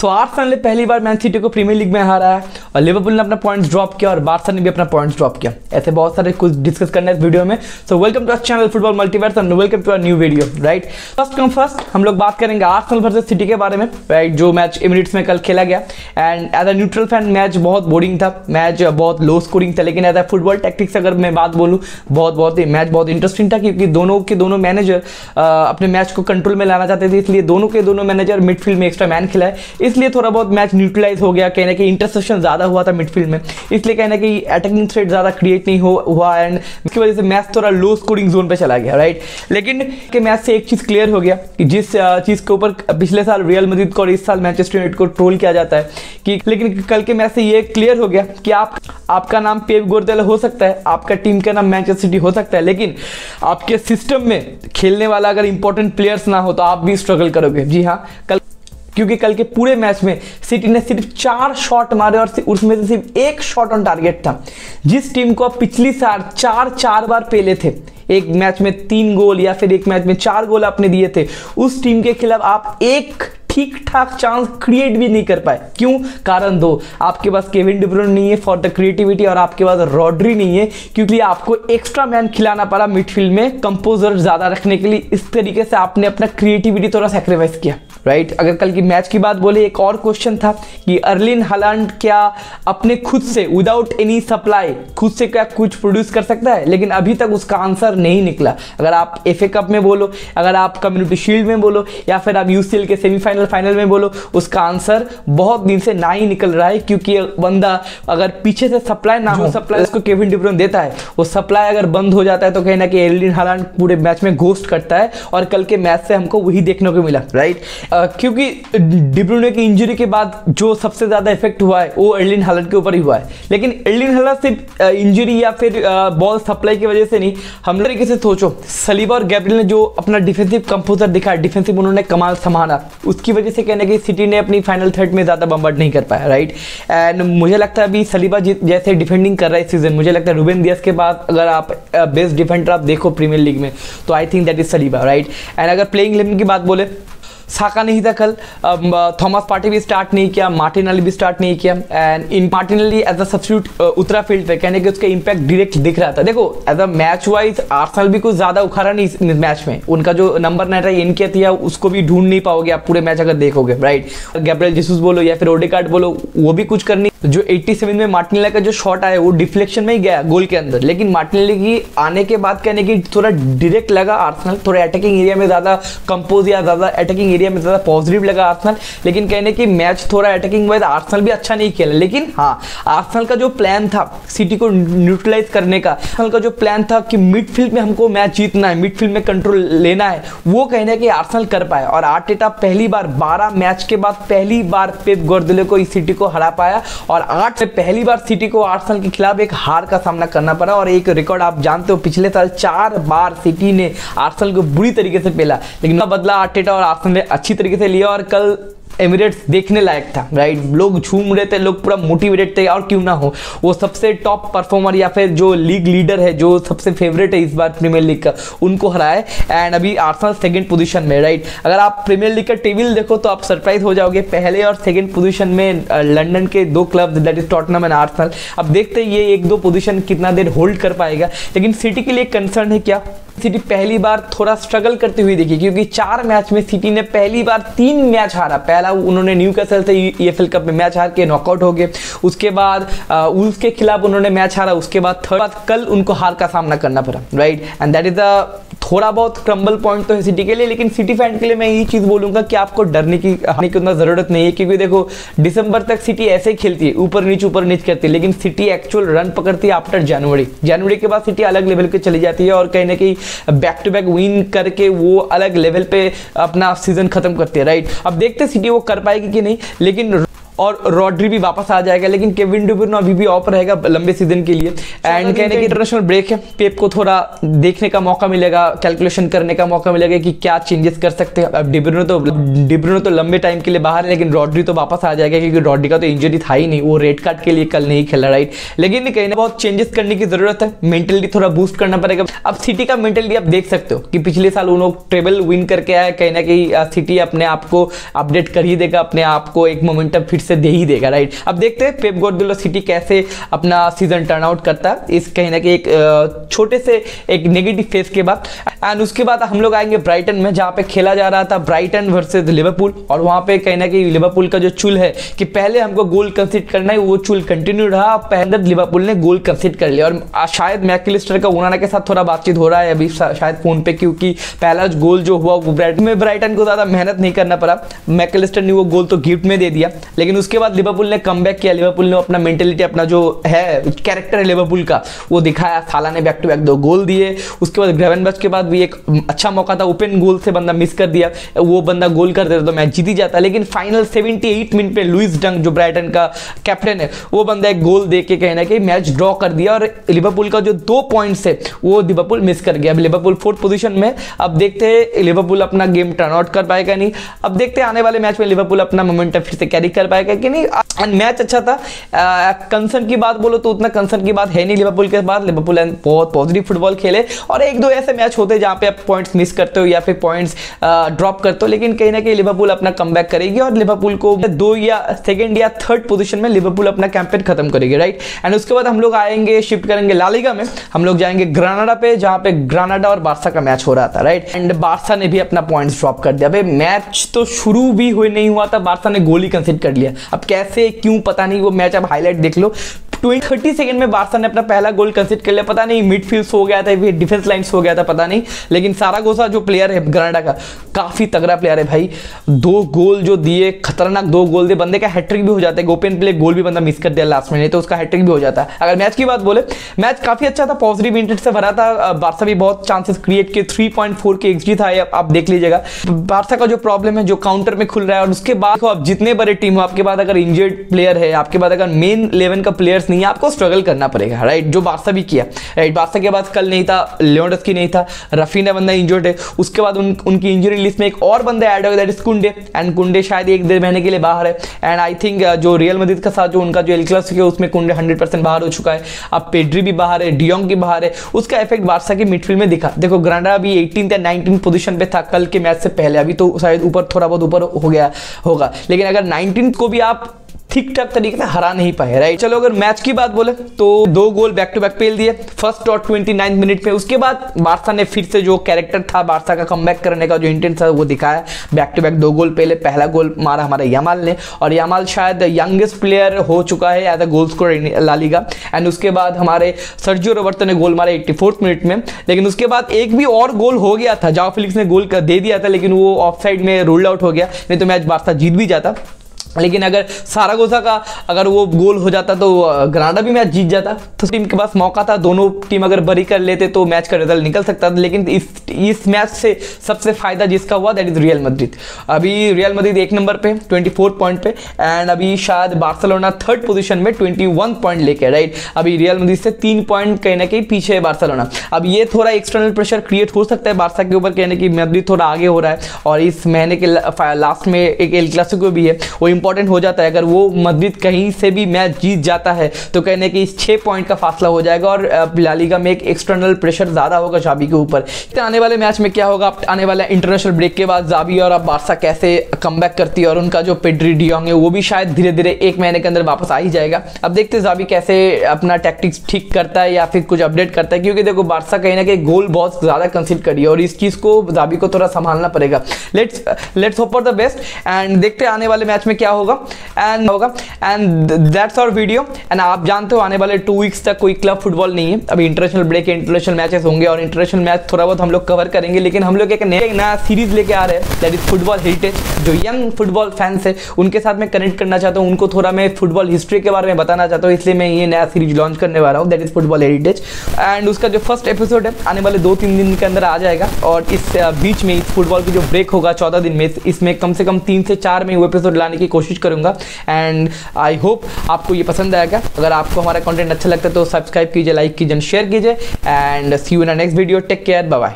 Arsenal ने पहली बार man city को प्रीमियर लीग में हारा है और लिवरपूल ने अपना पॉइंट्स ड्रॉप किया और बार्सा ने भी अपना पॉइंट्स ड्रॉप किया। ऐसे बहुत सारे कुछ डिस्कस करना है इस वीडियो में। So welcome to our channel football multiverse and welcome to our new video. Right, first come first हम लोग बात करेंगे आर्सेनल वर्सेस सिटी के बारे में। राइट, जो मैच एमिरेट्स में कल खेला गया and as a neutral fan match बहुत बोरिंग था, मैच बहुत लो स्कोरिंग था, लेकिन एज अ फुटबॉल टैक्टिक्स अगर मैं बात बोलूँ मैच बहुत इंटरेस्टिंग था क्योंकि दोनों के दोनों मैनेजर अपने मैच को कंट्रोल में लाना चाहते थे, इसलिए दोनों के दोनों मैनेजर मिडफील्ड में एक्स्ट्रा मैन खिलाए, इसलिए थोड़ा बहुत मैच न्यूट्रलाइज हो गया। कहना कि इंटरसेप्शन ज़्यादा हुआ था मिडफील्ड में, इसलिए कहना कि अटैकिंग थ्रेट ज़्यादा क्रिएट नहीं हुआ एंड इसकी वजह से मैच थोड़ा लो स्कोरिंग जोन पे चला गया। राइट, लेकिन के मैच से एक चीज़ क्लियर हो गया कि जिस चीज़ के ऊपर पिछले साल रियल मैड्रिड को और इस साल मैनचेस्टर यूनाइटेड को ट्रोल किया जाता है कि, लेकिन कल के मैच से ये क्लियर हो गया कि आपका नाम पेप गार्डियोला हो सकता है, आपका टीम का नाम मैनचेस्टर सिटी हो सकता है, लेकिन आपके सिस्टम में खेलने वाला अगर इंपॉर्टेंट प्लेयर्स ना हो तो आप भी स्ट्रगल करोगे। जी हाँ, क्योंकि कल के पूरे मैच में सिटी ने सिर्फ 4 शॉट मारे और उसमें से सिर्फ 1 शॉट ऑन टारगेट था। जिस टीम को आप पिछली साल 4 बार पेले थे, एक मैच में 3 गोल या फिर एक मैच में 4 गोल आपने दिए थे, उस टीम के खिलाफ आप एक ठीक ठाक चांस क्रिएट भी नहीं कर पाए। क्यों? कारण दो, आपके पास केविन डी ब्रुयने नहीं है फॉर द क्रिएटिविटी और आपके पास रॉड्री नहीं है क्योंकि आपको एक्स्ट्रा मैन खिलाना पड़ा मिडफील्ड में कंपोजर ज्यादा रखने के लिए। इस तरीके से आपने अपना क्रिएटिविटी थोड़ा सैक्रिफाइस किया। राइट, अगर कल की मैच की बात बोले, एक और क्वेश्चन था कि अर्लिंग हालैंड क्या अपने खुद से विदाउट एनी सप्लाई खुद से क्या कुछ प्रोड्यूस कर सकता है, लेकिन अभी तक उसका आंसर नहीं निकला। अगर आप FA कप में बोलो, अगर आप कम्युनिटी शील्ड में बोलो या फिर आप UCL के सेमीफाइनल फाइनल में बोलो, उसका आंसर बहुत दिन से ना ही निकल रहा है क्योंकि बंदा अगर पीछे से सप्लाई ना हो, सप्लाई उसको केविन डी ब्रुयने देता है, वो सप्लाई अगर बंद हो जाता है तो कहना कि अर्लिंग हालैंड पूरे मैच में घोस्ट करता है और कल के मैच से हमको वही देखने को मिला। राइट, क्योंकि डी ब्रुयने की इंजरी के बाद जो सबसे ज्यादा इफेक्ट हुआ है वो अर्लिंग हालैंड के ऊपर ही हुआ है, लेकिन अर्लिंग हालैंड सिर्फ इंजरी या फिर बॉल सप्लाई की वजह से नहीं। हम तरीके से सोचो, सलीबा और गैब्रियल ने जो अपना डिफेंसिव कंपोजर दिखाया, डिफेंसिव उन्होंने कमाल संभाला, उसकी वजह से कहने की सिटी ने अपनी फाइनल थर्ड में ज्यादा बम्बार्ड नहीं कर पाया। राइट, एंड मुझे लगता है अभी सलीबा जैसे डिफेंडिंग कर रहा है इस सीजन, मुझे लगता है रूबेन दियास के बाद अगर आप बेस्ट डिफेंडर आप देखो प्रीमियर लीग में तो I think that is Saliba. Right, and अगर प्लेइंग 11 की बात बोले, साका नहीं था कल, थॉमस पार्टी भी स्टार्ट नहीं किया, मार्टिनेली भी स्टार्ट नहीं किया and in Martinelli as a substitute उतरा फील्ड पे, कहने कि उसका इंपैक्ट डायरेक्ट दिख रहा था। देखो as a match wise Arsenal भी कुछ ज्यादा उखाड़ा नहीं इस मैच में, उनका जो नंबर 9 है इनके थिया उसको भी ढूंढ नहीं पाओगे आप पूरे मैच अगर देखोगे। राइट, गैब्रियल जेसुस बोलो या फिर ओडेगार्ड बोलो, वो भी कुछ करनी। जो 87 में मार्टिनेली का जो शॉट आया वो डिफ्लेक्शन में ही गया गोल के अंदर, लेकिन मार्टिनेली की आने के बाद कहने की थोड़ा डायरेक्ट लगा आर्सेनल, थोड़ा अटैकिंग एरिया में ज्यादा कंपोज या ज्यादा अटैकिंग एरिया में ज्यादा पॉजिटिव लगा आर्सेनल, लेकिन कहने की मैच थोड़ा अटैकिंग वाइज आर्सेनल भी अच्छा नहीं खेला। लेकिन हाँ, आर्सेनल का जो प्लान था सिटी को न्यूट्रलाइज करने का, आर्सेनल का जो प्लान था कि मिडफील्ड में हमको मैच जीतना है, मिडफील्ड में कंट्रोल लेना है, वो कहने की आर्सेनल कर पाया और आर्टेटा पहली बार 12 मैच के बाद पहली बार पेप गार्डियोला को इस सिटी को हरा पाया और 8 से पहली बार सिटी को आर्सेनल के खिलाफ एक हार का सामना करना पड़ा। और एक रिकॉर्ड आप जानते हो, पिछले साल 4 बार सिटी ने आर्सेनल को बुरी तरीके से पेला, लेकिन बदला आर्टेटा और आर्सेनल ने अच्छी तरीके से लिया और कल एमिरेट्स देखने लायक था। राइट, लोग झूम रहे थे, लोग पूरा मोटिवेटेड थे और क्यों ना हो, वो सबसे टॉप परफॉर्मर या फिर जो लीग लीडर है, जो सबसे फेवरेट है इस बार प्रीमियर लीग का, उनको हराए एंड अभी आर्सेनल सेकंड पोजीशन में। राइट, अगर आप प्रीमियर लीग का टेबल देखो तो आप सरप्राइज हो जाओगे, पहले और सेकंड पोजीशन में लंदन के 2 club that is Tottenham and Arsenal. अब देखते हैं ये 1-2 पोजीशन कितना देर होल्ड कर पाएगा, लेकिन सिटी के लिए कंसर्न है क्या, सिटी पहली बार थोड़ा स्ट्रगल करते हुए देखी क्योंकि 4 मैच में सिटी ने पहली बार 3 मैच हारा। पहला उन्होंने न्यूकासल से EFL कप में मैच हार के नॉकआउट हो गए, उसके बाद उसके खिलाफ उन्होंने मैच हारा, उसके बाद थर्ड बार कल उनको हार का सामना करना पड़ा। Right, and that is a थोड़ा बहुत क्रम्बल पॉइंट तो है सिटी के लिए, लेकिन सिटी फैन के लिए मैं यही चीज बोलूंगा कि आपको डरने की उतना जरूरत नहीं है क्योंकि देखो दिसंबर तक सिटी ऐसे ही खेलती है, ऊपर नीच करती है, लेकिन सिटी एक्चुअल रन पकड़ती है आफ्टर जनवरी के बाद सिटी अलग लेवल पे चली जाती है और कहीं ना कहीं बैक टू बैक विन करके वो अलग लेवल पे अपना सीजन खत्म करती है। राइट, अब देखते सिटी वो कर पाएगी कि नहीं, लेकिन और रॉड्री भी वापस आ जाएगा, लेकिन केविन डी ब्रुयने अभी भी ऑफ रहेगा लंबे सीजन के लिए। एंड कहने की इंटरनेशनल ब्रेक है, पेप को थोड़ा देखने का मौका मिलेगा, कैलकुलेशन करने का मौका मिलेगा कि क्या चेंजेस कर सकते हैं। अब डी ब्रुयने तो लंबे टाइम के लिए बाहर है, लेकिन रॉड्री तो वापस आ जाएगा क्योंकि रॉड्री का तो इंजरी था ही नहीं, वो रेड कार्ड के लिए कल नहीं खेला, राइट। लेकिन कहीं ना बहुत चेंजेस करने की जरूरत है, मेंटली थोड़ा बूस्ट करना पड़ेगा। अब सिटी का मेंटली आप देख सकते हो कि पिछले साल उन लोग ट्रेबल विन करके आए, कहीं ना कहीं सिटी अपने आप को अपडेट कर ही देगा, अपने आप को एक मोमेंटम फिर से दे ही देगा, राइट। अब देखते हैं पेप गार्डियोला सिटी कैसे अपना सीजन टर्न आउट करता है इस कहीं ना कहीं एक छोटे से एक नेगेटिव फेज के बाद। एंड उसके बाद हम लोग आएंगे ब्राइटन में, जहां पे खेला जा रहा था ब्राइटन वर्सेस लिवरपूल, और वहां पे कहीं ना कहीं लिवरपूल का जो चूल है कि पहले हमको गोल कंसीड करना है, वो चूल कंटिन्यू रहा। पहले लिवरपूल ने गोल कंसीड कर लिया, और शायद मैकलिस्टर का ओनाना के साथ थोड़ा बातचीत हो रहा है अभी शायद फोन पे, क्योंकि पहला गोल जो हुआ वो ब्राइटन को ज्यादा मेहनत नहीं करना पड़ा, मैकलिस्टर ने वो गोल तो गिफ्ट में दे दिया। लेकिन उसके बाद लिवरपूल ने कमबैक किया, लिवरपूल ने अपना मेंटेलिटी, अपना जो है कैरेक्टर है लिवरपूल का वो दिखाया। साला ने बैक टू बैक 2 गोल दिए, उसके बाद ग्रेवेनबर्च के बाद भी एक अच्छा मौका था, ओपन गोल से बंदा मिस कर दिया, वो बंदा गोल कर देता तो मैच जीत ही जाता। लेकिन फाइनल 78 मिनट पे लुइस डंक जो ब्राइटन का कैप्टन है, वो बंदा एक गोल दे के कहीं ना कहीं मैच ड्रॉ कर दिया, और लिवरपूल का जो 2 पॉइंट्स है वो लिवरपूल मिस कर गया। अब लिवरपूल 4th पोजीशन में। अब देखते हैं लिवरपूल अपना गेम टर्न आउट कर पाएगा नहीं। अब देखते हैं आने वाले मैच में लिवरपूल अपना मोमेंटम फिर से कैरी कर पाएगा कि नहीं। एंड मैच अच्छा था, कंसर्न की बात बोलो तो उतना कंसर्न की बात है नहीं लिवरपूल के बाद। लिवरपूल बहुत पॉजिटिव फुटबॉल खेले, और 1-2 ऐसे मैच होते हैं जहां पे आप पॉइंट्स मिस करते हो या फिर पॉइंट्स ड्रॉप करते हो, लेकिन कहीं ना कहीं लिवरपूल अपना कमबैक करेगी, और लिवरपूल को 2 या 2nd या 3rd पोजीशन में लिवरपूल अपना कैंपेन खत्म करेगी, राइट। एंड उसके बाद हम लोग आएंगे, शिफ्ट करेंगे ला लीगा में, हम लोग जाएंगे ग्रानाडा पे, जहां पे ग्रानाडा और बार्सा का मैच हो रहा था, राइट। एंड बार्सा ने भी अपना पॉइंट्स ड्रॉप कर दिया। भाई मैच तो शुरू भी हुए नहीं हुआ था, बार्सा ने गोल ही कंसीड कर लिया। अब कैसे क्यों पता नहीं, वो मैच आप हाईलाइट देख लो। 30 सेकंड में बार्सा ने अपना पहला गोल कंसीड कर लिया, पता नहीं मिडफील्ड हो गया था, डिफेंस लाइन हो गया था, पता नहीं। लेकिन सारागोसा जो प्लेयर है ग्रानाडा का, काफी तगड़ा प्लेयर है भाई, 2 गोल जो दिए, खतरनाक 2 गोल दिए, बंदे का हैट्रिक भी हो जाता है। ओपन प्ले गोल भी बंदा मिस कर दिया लास्ट में, नहीं तो उसका हैट्रिक भी हो जाता है। अगर मैच की बात बोले, मैच काफी अच्छा था, पॉजिटिव इंटेंट से भरा था। बार्सा भी बहुत चांसेस क्रिएट किए, 3.4 के XG था, आप देख लीजिएगा। बार्सा का जो प्रॉब्लम है जो काउंटर में खुल रहा है, और उसके बाद आप जितने बड़े टीम हो, आपके बाद अगर इंजर्ड प्लेयर है, आपके बाद अगर मेन 11 का प्लेयर्स नहीं है, आपको स्ट्रगल करना पड़ेगा, राइट। जो बार्सा भी किया, राइट। बार्सा के बाद कल नहीं था, लेवेंडोव्स्की नहीं था, रफीना बंदा इंजर्ड है, उसके बाद उनकी इंजरी लिस्ट में एक और बंदा ऐड हो गया, दैट इज कुंडे। एंड कुंडे शायद 1-1.5 महीने के लिए बाहर है। एंड आई थिंक जो रियल मैड्रिड का साथ जो उनका जो एल क्लासिको है, उसमें कुंडे 100% बाहर हो चुका है। अब पेड्री भी बाहर है, डियोंग भी बाहर है, उसका इफेक्ट बार्सा के मिडफील्ड में दिखा। देखो ग्रानाडा भी 18th या 19th पोजीशन पे था कल के मैच से पहले, अभी तो शायद ऊपर थोड़ा बहुत ऊपर हो गया होगा, लेकिन अगर 19th को भी आप ठीक ठाक तरीके से हरा नहीं पाए, राइट। चलो अगर मैच की बात बोले तो 2 गोल बैक टू बैक पेल दिए, फर्स्ट और 29 मिनट में। उसके बाद बार्सा ने फिर से जो कैरेक्टर था बार्सा का, कमबैक करने का जो इंटेंट था वो दिखाया, बैक टू बैक 2 गोल पेले। पहला गोल मारा हमारा यामाल ने, और यामाल शायद यंगेस्ट प्लेयर हो चुका है as a goal scorer La Liga. And उसके बाद हमारे सर्जियो रोबर्टो ने गोल मारा 84th मिनट में। लेकिन उसके बाद एक भी और गोल हो गया था, जाओ फेलिक्स ने गोल दे दिया था, लेकिन वो ऑफसाइड में रूल्ड आउट हो गया, नहीं तो मैच बार्सा जीत भी जाता। लेकिन अगर सारागोसा का अगर वो गोल हो जाता तो ग्रानाडा भी मैच जीत जाता। तो टीम के पास मौका था, दोनों टीम अगर बरी कर लेते तो मैच का रिजल्ट निकल सकता था। लेकिन इस मैच से सबसे फायदा जिसका हुआ दैट इज रियल मैड्रिड। अभी रियल मैड्रिड 1 नंबर पे 24 पॉइंट पे, एंड अभी शायद बार्सिलोना 3rd पोजीशन में 21 पॉइंट लेके, राइट। अभी रियल मैड्रिड से 3 पॉइंट कहीं ना कहीं पीछे है बार्सिलोना। अब ये थोड़ा एक्सटर्नल प्रेशर क्रिएट हो सकता है बार्सा के ऊपर, कहने की मैड्रिड थोड़ा आगे हो रहा है, और इस महीने के लास्ट में एक एल क्लासिको भी है, वो इंपॉर्टेंट हो जाता है। अगर वो मैड्रिड कहीं से भी मैच जीत जाता है तो कहने कि 6 पॉइंट का फासला हो जाएगा, और ला लीगा में एक एक्सटर्नल प्रेशर ज्यादा होगा जावी के ऊपर। आने वाले मैच में क्या होगा, आने वाला इंटरनेशनल ब्रेक के बाद जावी और अब बार्सा कैसे कमबैक करती है, और उनका जो पेड्री डियोंग है वो भी शायद धीरे धीरे 1 महीने के अंदर वापस आ ही जाएगा। अब देखते हैं जावी कैसे अपना टैक्टिक्स ठीक करता है या फिर कुछ अपडेट करता है, क्योंकि देखो बार्सा कहीं ना कहीं गोल बहुत ज्यादा कंसीड करी है, और इस चीज को जावी को थोड़ा संभालना पड़ेगा। Let's hope for the best, and देखते हैं आने वाले मैच में क्या होगा। And that's our video. And आप जानते हो आने वाले 2 वीक्स तक कोई क्लब फुटबॉल नहीं है, अभी इंटरनेशनल ब्रेक है, इंटरनेशनल मैचेस होंगे, और इंटरनेशनल मैच थोड़ा बहुत हम लोग कवर करेंगे। लेकिन हम लोग एक नया सीरीज लेके आ रहे हैं, दैट इज फुटबॉल हेरिटेज। जो यंग फुटबॉल फैंस है उनके साथ मैं कनेक्ट करना चाहता हूँ, उनको थोड़ा मैं फुटबॉल हिस्ट्री के बारे में बताना चाहता हूँ, इसलिए मैं ये नया सीरीज लॉन्च करने वाला हूँ, that is football heritage. And उसका जो फर्स्ट एपिसोड है आने वाले 2-3 दिन के अंदर आ जाएगा, और इस बीच में इस फुटबॉल की जो ब्रेक होगा 14 दिन में, इसमें कम से कम 3 से 4 में वो एपिसोड लाने की कोशिश कोशिश करूँगा। एंड आई होप आपको ये पसंद आएगा। अगर आपको हमारा कंटेंट अच्छा लगता है तो सब्सक्राइब कीजिए, लाइक कीजिए, शेयर कीजिए। And see you in next video. Take care, bye bye.